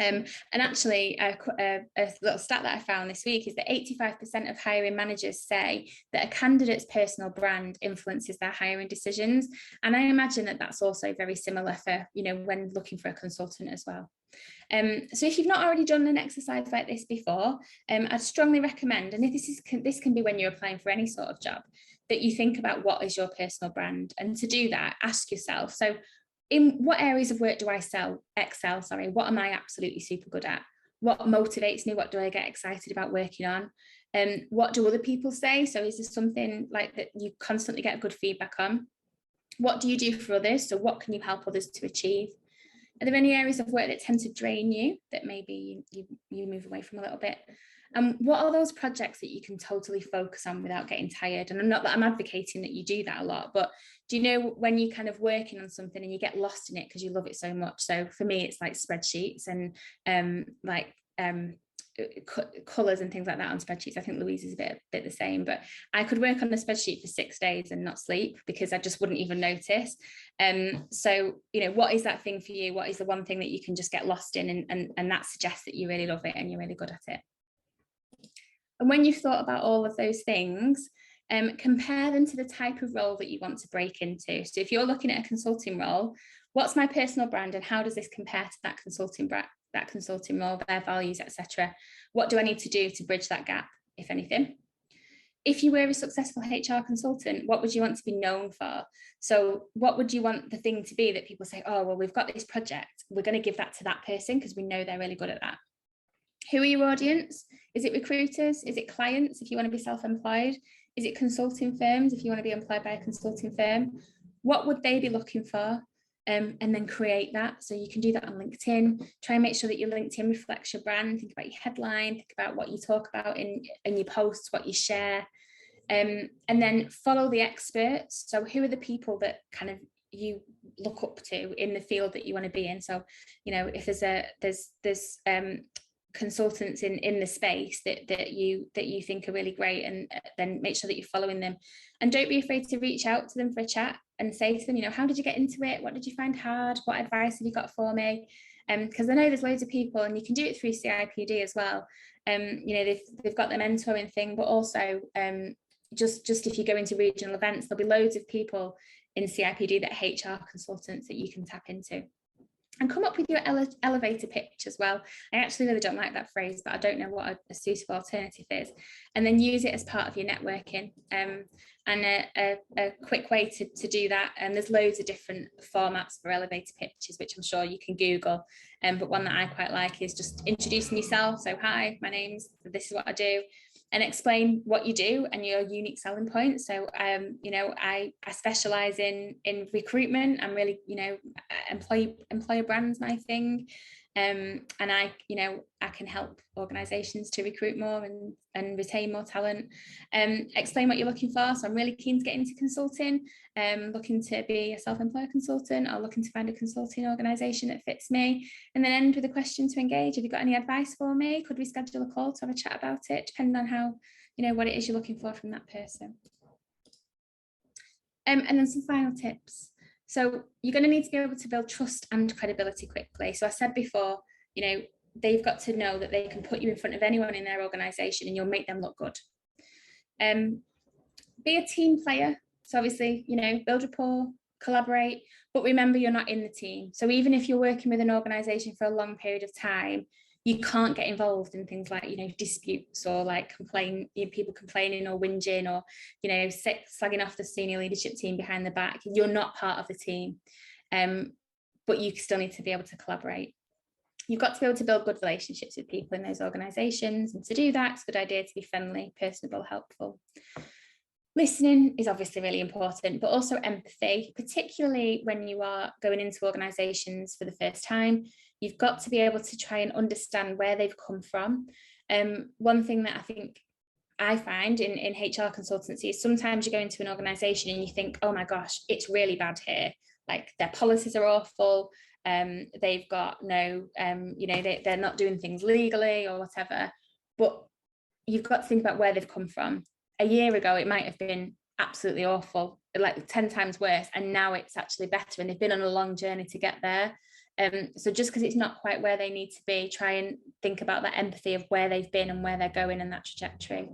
And actually, a little stat that I found this week is that 85% of hiring managers say that a candidate's personal brand influences their hiring decisions. And I imagine that that's also very similar for, you know, when looking for a consultant as well. So if you've not already done an exercise like this before, I'd strongly recommend, and if this can be when you're applying for any sort of job, that you think about what is your personal brand. And to do that, ask yourself, so in what areas of work do I excel? What am I absolutely super good at? What motivates me? What do I get excited about working on? What do other people say? So is there something like that you constantly get good feedback on? What do you do for others? So what can you help others to achieve? Are there any areas of work that tend to drain you that maybe you move away from a little bit? And what are those projects that you can totally focus on without getting tired? And not that I'm advocating that you do that a lot, but do you know when you're kind of working on something and you get lost in it because you love it so much? So for me, it's like spreadsheets and colours and things like that on spreadsheets. I think Louise is a bit the same, but I could work on a spreadsheet for 6 days and not sleep because I just wouldn't even notice. So, you know, what is that thing for you? What is the one thing that you can just get lost in, and that suggests that you really love it and you're really good at it? And when you've thought about all of those things, compare them to the type of role that you want to break into. So if you're looking at a consulting role, what's my personal brand and how does this compare to that consulting role, their values, etc.? What do I need to do to bridge that gap, if anything? If you were a successful HR consultant, what would you want to be known for? So what would you want the thing to be that people say, oh, well, we've got this project, we're going to give that to that person because we know they're really good at that? Who are your audience? Is it recruiters? Is it clients if you want to be self-employed? Is it consulting firms if you want to be employed by a consulting firm? What would they be looking for? And then create that. So you can do that on LinkedIn. Try and make sure that your LinkedIn reflects your brand. Think about your headline, think about what you talk about in your posts, what you share. And then follow the experts. So who are the people that kind of you look up to in the field that you want to be in? So, you know, if there's consultants in the space that you think are really great, and then make sure that you're following them, and don't be afraid to reach out to them for a chat and say to them, you know, how did you get into it, what did you find hard, what advice have you got for me? Because I know there's loads of people, and you can do it through CIPD as well. You know, they've got the mentoring thing, but also just if you go into regional events, there'll be loads of people in CIPD that HR consultants that you can tap into. And come up with your elevator pitch as well. I actually really don't like that phrase, but I don't know what a suitable alternative is. And then use it as part of your networking. And a quick way to do that, and there's loads of different formats for elevator pitches, which I'm sure you can Google. But one that I quite like is just introducing yourself. So, hi, my name's, this is what I do, and explain what you do and your unique selling points. So, you know, I specialize in recruitment. I'm really, you know, employer brand's my thing. And I can help organizations to recruit more and retain more talent. Explain what you're looking for. So I'm really keen to get into consulting, looking to be a self-employed consultant, or looking to find a consulting organization that fits me. And then end with a question to engage. Have you got any advice for me? Could we schedule a call to have a chat about it, depending on how, you know, what it is you're looking for from that person. And then some final tips. So you're going to need to be able to build trust and credibility quickly. So I said before, you know, they've got to know that they can put you in front of anyone in their organisation and you'll make them look good. Be a team player. So obviously, you know, build rapport, collaborate, but remember you're not in the team. So even if you're working with an organisation for a long period of time, you can't get involved in things like, you know, disputes or like people complaining or whinging or, you know, slagging off the senior leadership team behind the back. You're not part of the team, but you still need to be able to collaborate. You've got to be able to build good relationships with people in those organisations, and to do that, it's a good idea to be friendly, personable, helpful. Listening is obviously really important, but also empathy, particularly when you are going into organisations for the first time. You've got to be able to try and understand where they've come from. One thing that I think I find in HR consultancy is sometimes you go into an organisation and you think, oh my gosh, it's really bad here. Like their policies are awful. They've got no, you know, they're not doing things legally or whatever. But you've got to think about where they've come from. A year ago, it might have been absolutely awful, like 10 times worse. And now it's actually better. And they've been on a long journey to get there. So just because it's not quite where they need to be, try and think about that empathy of where they've been and where they're going in that trajectory.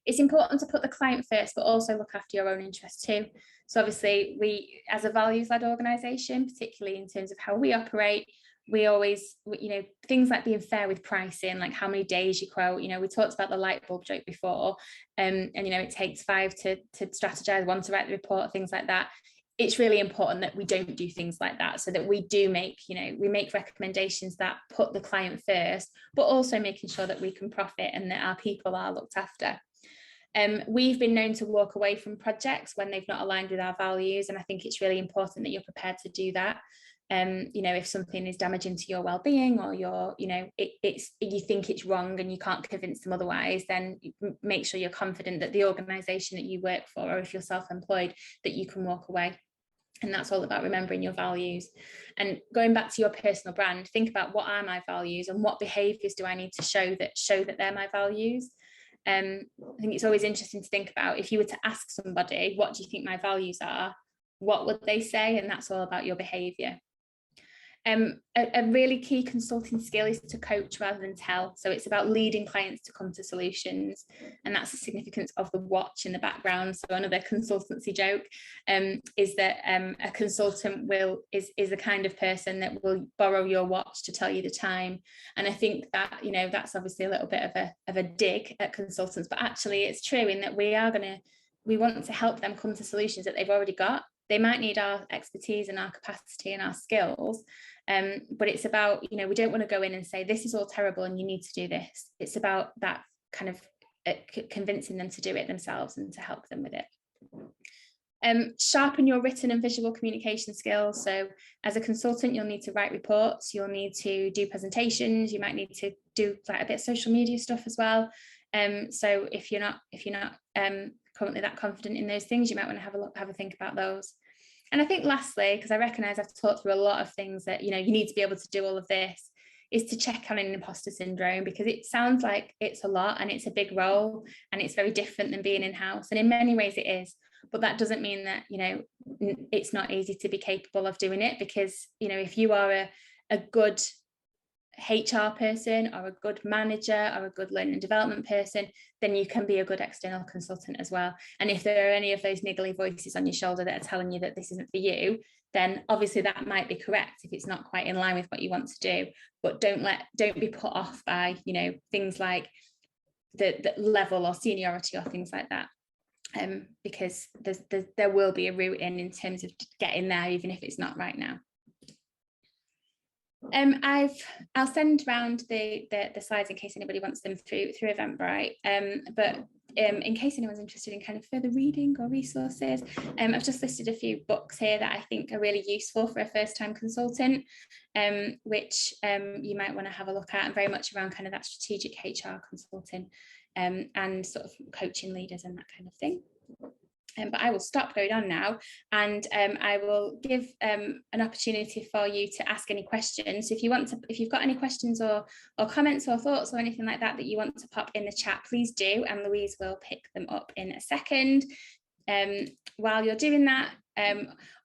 It's important to put the client first, but also look after your own interests too. So obviously we, as a values-led organisation, particularly in terms of how we operate, we always, you know, things like being fair with pricing, like how many days you quote, you know, we talked about the light bulb joke before, and, you know, it takes 5 to strategize, 1 to write the report, things like that. It's really important that we don't do things like that, so that we do make, you know, we make recommendations that put the client first, but also making sure that we can profit and that our people are looked after. We've been known to walk away from projects when they've not aligned with our values, and I think it's really important that you're prepared to do that. You know, if something is damaging to your well-being, or your, you know, it's you think it's wrong and you can't convince them otherwise, then make sure you're confident that the organisation that you work for, or if you're self-employed, that you can walk away. And that's all about remembering your values. And going back to your personal brand, think about, what are my values and what behaviours do I need to show that they're my values. I think it's always interesting to think about, if you were to ask somebody, what do you think my values are, what would they say? And that's all about your behaviour. A really key consulting skill is to coach rather than tell. So it's about leading clients to come to solutions, and that's the significance of the watch in the background. So another consultancy joke is that a consultant is the kind of person that will borrow your watch to tell you the time. And I think that, you know, that's obviously a little bit of a dig at consultants, but actually it's true in that we want to help them come to solutions that they've already got. They might need our expertise and our capacity and our skills, but it's about, you know, we don't want to go in and say, this is all terrible and you need to do this. It's about that kind of convincing them to do it themselves and to help them with it. Sharpen your written and visual communication skills. So as a consultant, you'll need to write reports, you'll need to do presentations, you might need to do like a bit of social media stuff as well. So if you're not currently that confident in those things, you might want to have a think about those. And I think lastly, because I recognise I've talked through a lot of things that, you know, you need to be able to do all of this, is to check on an imposter syndrome, because it sounds like it's a lot and it's a big role and it's very different than being in-house, and in many ways it is, but that doesn't mean that, you know, it's not easy to be capable of doing it, because, you know, if you are a good HR person or a good manager or a good learning and development person, then you can be a good external consultant as well. And if there are any of those niggly voices on your shoulder that are telling you that this isn't for you, then obviously that might be correct if it's not quite in line with what you want to do. But don't be put off by, you know, things like the level or seniority or things like that. Because there will be a route in terms of getting there, even if it's not right now. I'll send around the slides in case anybody wants them through Eventbrite. But in case anyone's interested in kind of further reading or resources, I've just listed a few books here that I think are really useful for a first-time consultant, which you might want to have a look at, and very much around kind of that strategic HR consulting, and sort of coaching leaders and that kind of thing. But I will stop going on now, and I will give an opportunity for you to ask any questions. So if you've got any questions or comments or thoughts or anything like that you want to pop in the chat, please do, and Louise will pick them up in a second. While you're doing that,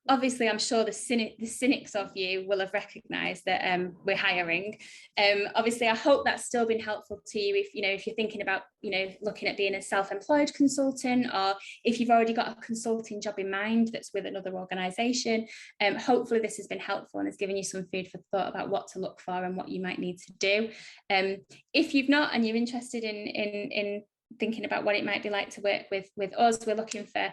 obviously I'm sure the cynics of you will have recognised that we're hiring. Obviously I hope that's still been helpful to you if you're thinking about looking at being a self-employed consultant, or if you've already got a consulting job in mind that's with another organisation. Hopefully this has been helpful and has given you some food for thought about what to look for and what you might need to do. If you've not and you're interested in thinking about what it might be like to work with us, we're looking for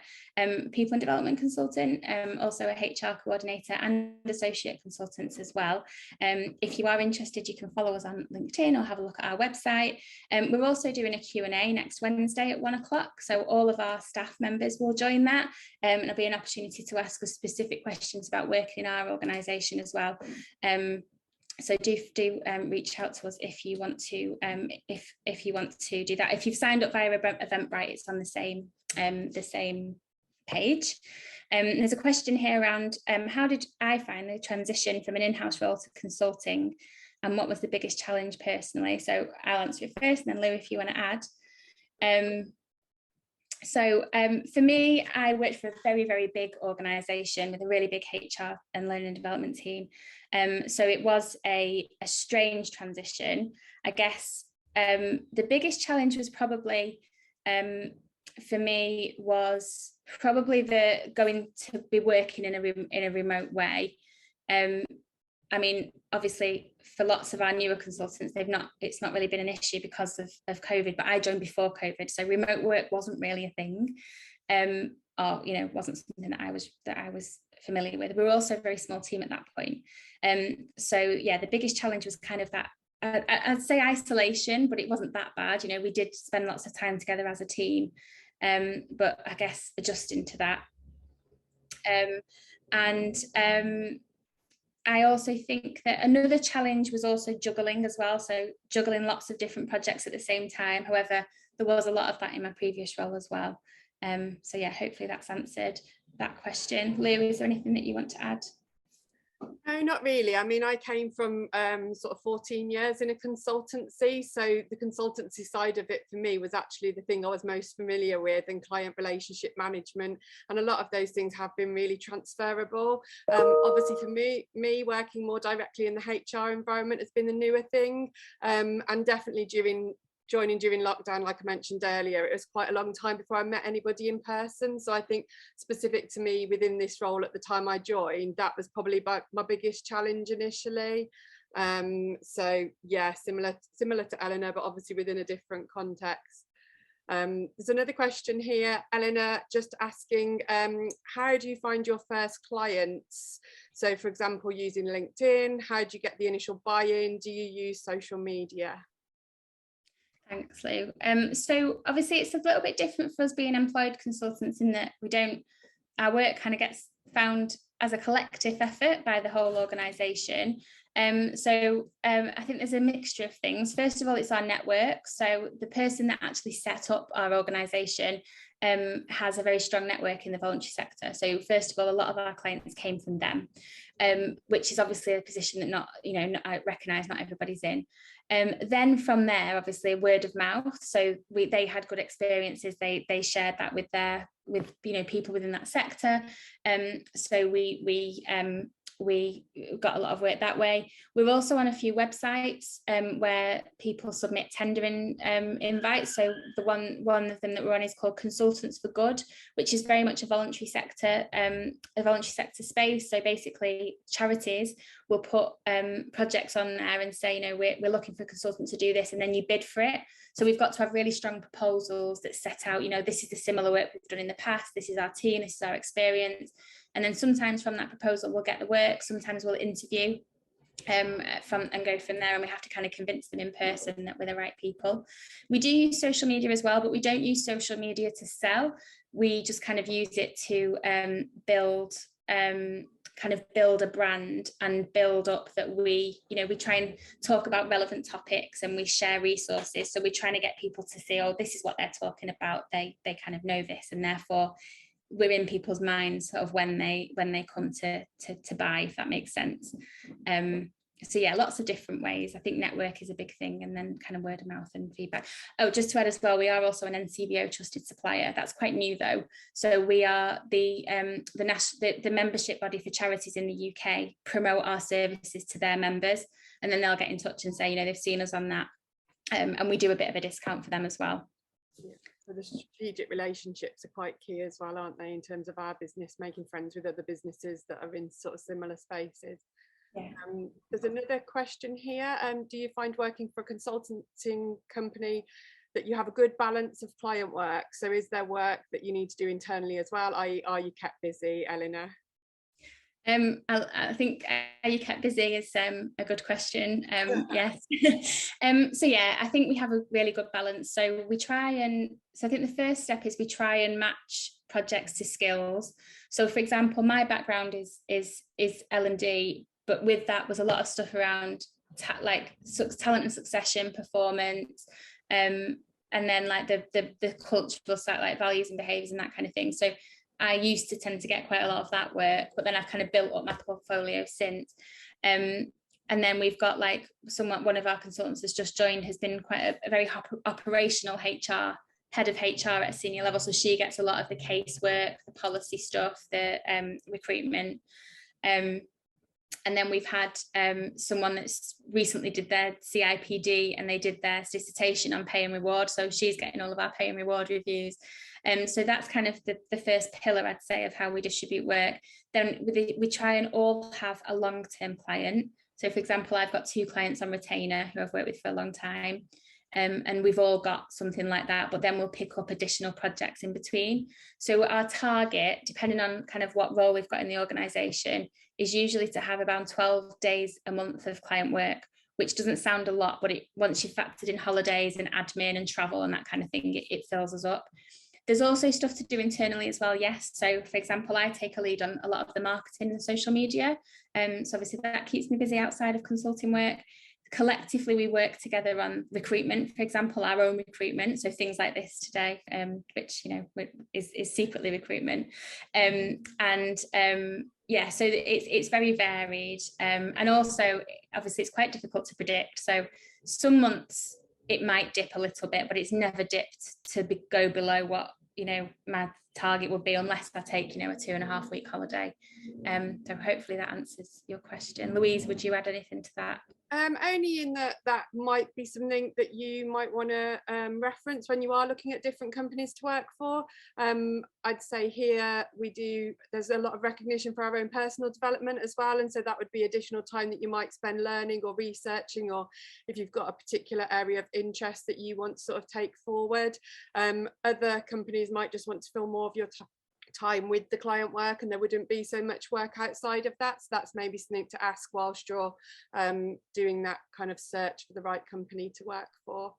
people and development consultant, also a HR coordinator and associate consultants as well. If you are interested, you can follow us on LinkedIn or have a look at our website. We're also doing a Q&A next Wednesday at 1 o'clock, so all of our staff members will join that, and there'll be an opportunity to ask us specific questions about working in our organisation as well. So do reach out to us if you want to if you want to do that. If you've signed up via Eventbrite, it's on the same page. There's a question here around how did I find the transition from an in-house role to consulting, and what was the biggest challenge personally? So I'll answer it first, and then Lou, if you want to add. So for me, I worked for a very, very big organisation with a really big HR and learning and development team. So it was a strange transition. I guess the biggest challenge was probably, for me, was probably the going to be working in a remote way. I mean, obviously, for lots of our newer consultants, it's not really been an issue because of COVID, but I joined before COVID, so remote work wasn't really a thing, or wasn't something that I was familiar with. We were also a very small team at that point, so yeah, the biggest challenge was kind of that. I'd say isolation, but it wasn't that bad. We did spend lots of time together as a team, but I guess adjusting to that, I also think that another challenge was also juggling as well. So juggling lots of different projects at the same time. However, there was a lot of that in my previous role as well. So yeah, hopefully that's answered that question. Lou, is there anything that you want to add? No, not really. I mean, I came from sort of 14 years in a consultancy. So the consultancy side of it for me was actually the thing I was most familiar with, and client relationship management. And a lot of those things have been really transferable. Obviously for me working more directly in the HR environment has been the newer thing. And definitely joining during lockdown, like I mentioned earlier, it was quite a long time before I met anybody in person. So I think specific to me within this role at the time I joined, that was probably my biggest challenge initially. So yeah, similar to Eleanor, but obviously within a different context. There's another question here, Eleanor, just asking, how do you find your first clients? So for example, using LinkedIn, how do you get the initial buy-in? Do you use social media? Thanks, Lou. So obviously it's a little bit different for us being employed consultants in that our work kind of gets found as a collective effort by the whole organisation. I think there's a mixture of things. First of all, it's our network. So the person that actually set up our organisation has a very strong network in the voluntary sector. So first of all, a lot of our clients came from them, which is obviously a position that I recognise not everybody's in. Then from there, obviously, word of mouth. So they had good experiences. They shared that with people within that sector. So we got a lot of work that way. We're also on a few websites where people submit tendering invites. So the one of them that we're on is called Consultants for Good, which is very much a voluntary sector space. So basically, charities will put projects on there and say, we're looking for a consultant to do this, and then you bid for it. So we've got to have really strong proposals that set out, this is the similar work we've done in the past, this is our team, this is our experience. And then sometimes from that proposal, we'll get the work, sometimes we'll interview and go from there, and we have to kind of convince them in person that we're the right people. We do use social media as well, but we don't use social media to sell. We just kind of use it to build a brand and build up that we try and talk about relevant topics, and we share resources. So we're trying to get people to see, oh, this is what they're talking about. They kind of know this, and therefore we're in people's minds sort of when they come to buy, if that makes sense. So yeah, lots of different ways. I think network is a big thing, and then kind of word of mouth and feedback. Oh, just to add as well, we are also an NCBO trusted supplier. That's quite new though. So we are the membership body for charities in the UK promote our services to their members, and then they'll get in touch and say, they've seen us on that, and we do a bit of a discount for them as well. Yeah. So the strategic relationships are quite key as well, aren't they, in terms of our business, making friends with other businesses that are in sort of similar spaces. Yeah. There's another question here. Do you find working for a consulting company that you have a good balance of client work? So is there work that you need to do internally as well? Are you kept busy, Eleanor? I think are you kept busy is a good question. Yes. So yeah, I think we have a really good balance. So I think the first step is we try and match projects to skills. So for example, my background is L&D, but with that was a lot of stuff around talent and succession, performance, and then like the cultural side, like values and behaviours and that kind of thing. So I used to tend to get quite a lot of that work, but then I've kind of built up my portfolio since. And then we've got one of our consultants has just joined, has been quite a very operational HR, head of HR at a senior level. So she gets a lot of the casework, the policy stuff, the recruitment. And then we've had someone that's recently did their CIPD, and they did their dissertation on pay and reward. So she's getting all of our pay and reward reviews. So that's kind of the first pillar, I'd say, of how we distribute work. Then we try and all have a long-term client. So for example, I've got 2 clients on retainer who I've worked with for a long time. And we've all got something like that, but then we'll pick up additional projects in between. So our target, depending on kind of what role we've got in the organisation, is usually to have around 12 days a month of client work, which doesn't sound a lot, but once you've factored in holidays and admin and travel and that kind of thing, it fills us up. There's also stuff to do internally as well, yes. So for example, I take a lead on a lot of the marketing and social media. So obviously that keeps me busy outside of consulting work. Collectively, we work together on recruitment, for example, our own recruitment. So things like this today, which, is secretly recruitment. Yeah, so it's very varied. And also, obviously, it's quite difficult to predict. So some months it might dip a little bit, but it's never dipped to go below what, my target would be, unless I take, a 2.5 week holiday. So hopefully that answers your question. Louise, would you add anything to that? Only in that might be something that you might want to reference when you are looking at different companies to work for. I'd say here there's a lot of recognition for our own personal development as well, and so that would be additional time that you might spend learning or researching, or if you've got a particular area of interest that you want to sort of take forward. Other companies might just want to fill more of your time with the client work, and there wouldn't be so much work outside of that. So that's maybe something to ask whilst you're doing that kind of search for the right company to work for.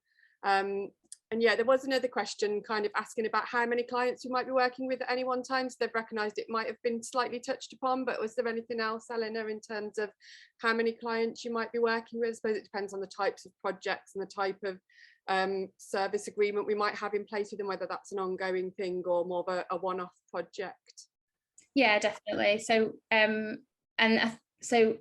And yeah, there was another question kind of asking about how many clients you might be working with at any one time. So they've recognised it might have been slightly touched upon, but was there anything else, Eleanor, in terms of how many clients you might be working with? I suppose it depends on the types of projects and the type of service agreement we might have in place with them, whether that's an ongoing thing or more of a one-off project. Yeah, definitely. So so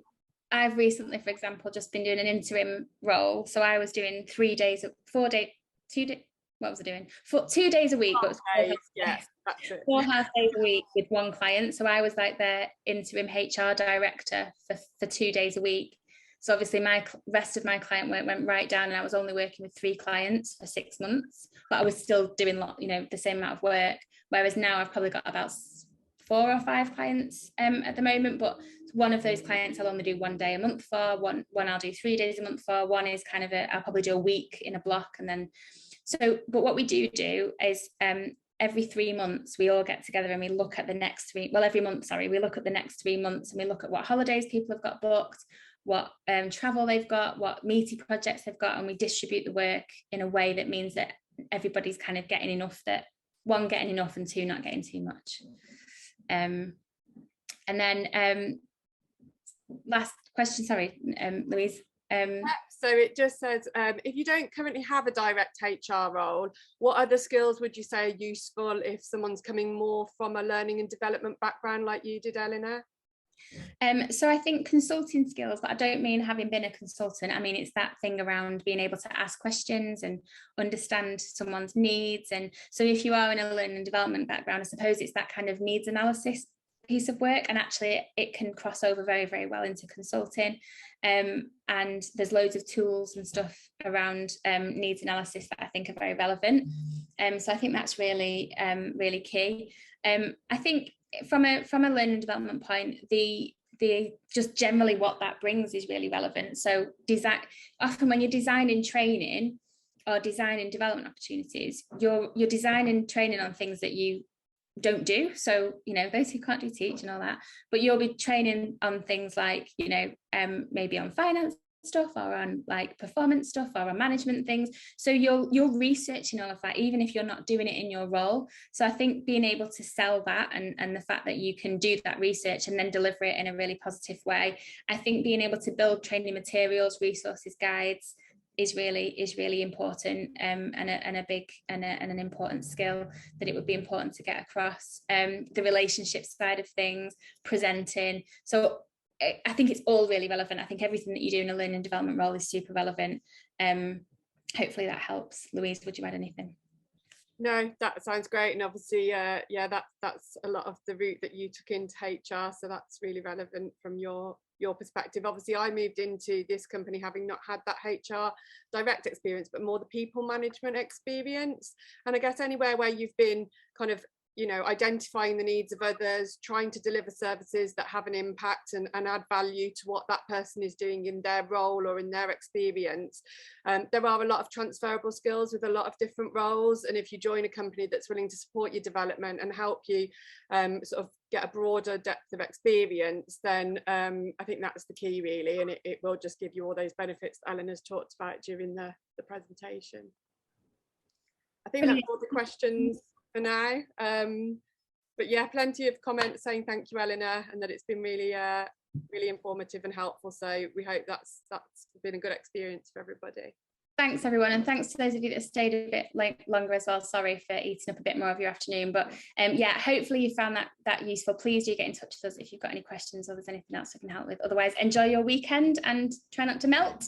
I've recently, for example, just been doing an interim role. So I was doing 2 days what was I doing? 2 days a week, but it was that's it. 4 half days a week with one client. So I was like their interim HR director for 2 days a week. So obviously my rest of my client work went right down, and I was only working with 3 clients for 6 months, but I was still doing the same amount of work. Whereas now I've probably got about 4 or 5 clients at the moment, but one of those clients I'll only do 1 day a month for, one I'll do 3 days a month for, one is kind of I'll probably do a week in a block. And then but what we do is every 3 months we all get together and we look at the next every month, we look at the next 3 months, and we look at what holidays people have got booked, what travel they've got, what meaty projects they've got, and we distribute the work in a way that means that everybody's kind of getting enough, that 1, getting enough, and 2, not getting too much. And then last question, sorry, Louise. So it just says, if you don't currently have a direct HR role, what other skills would you say are useful if someone's coming more from a learning and development background like you did, Eleanor? So I think consulting skills, but I don't mean having been a consultant. I mean, it's that thing around being able to ask questions and understand someone's needs. And so if you are in a learning and development background, I suppose it's that kind of needs analysis piece of work, and actually it can cross over very, very well into consulting. And there's loads of tools and stuff around needs analysis that I think are very relevant. So I think that's really, really key. I think from a learning and development point, the just generally what that brings is really relevant. So often when you're designing training or designing development opportunities, you're designing training on things that you don't do. So those who can't do teach and all that, but you'll be training on things like maybe on finance stuff, or on like performance stuff, or on management things. So you're researching all of that, even if you're not doing it in your role. So I think being able to sell that, and the fact that you can do that research and then deliver it in a really positive way, I think being able to build training materials, resources, guides is really important, and a big and an important skill that it would be important to get across. The relationship side of things, presenting. So I think it's all really relevant. I think everything that you do in a learning and development role is super relevant. Hopefully that helps. Louise, would you add anything? No, that sounds great. And obviously, that's a lot of the route that you took into HR. So that's really relevant from your perspective. Obviously, I moved into this company having not had that HR direct experience, but more the people management experience. And I guess anywhere where you've been kind of identifying the needs of others, trying to deliver services that have an impact and add value to what that person is doing in their role or in their experience. There are a lot of transferable skills with a lot of different roles, and if you join a company that's willing to support your development and help you sort of get a broader depth of experience, then I think that's the key really, and it will just give you all those benefits that Eleanor's talked about during the presentation. I think that's all the questions for now, but yeah, plenty of comments saying thank you, Eleanor, and that it's been really really informative and helpful. So we hope that's been a good experience for everybody. Thanks everyone, and thanks to those of you that stayed a bit longer as well. Sorry for eating up a bit more of your afternoon, but yeah, hopefully you found that useful. Please do get in touch with us if you've got any questions or there's anything else I can help with. Otherwise, enjoy your weekend and try not to melt.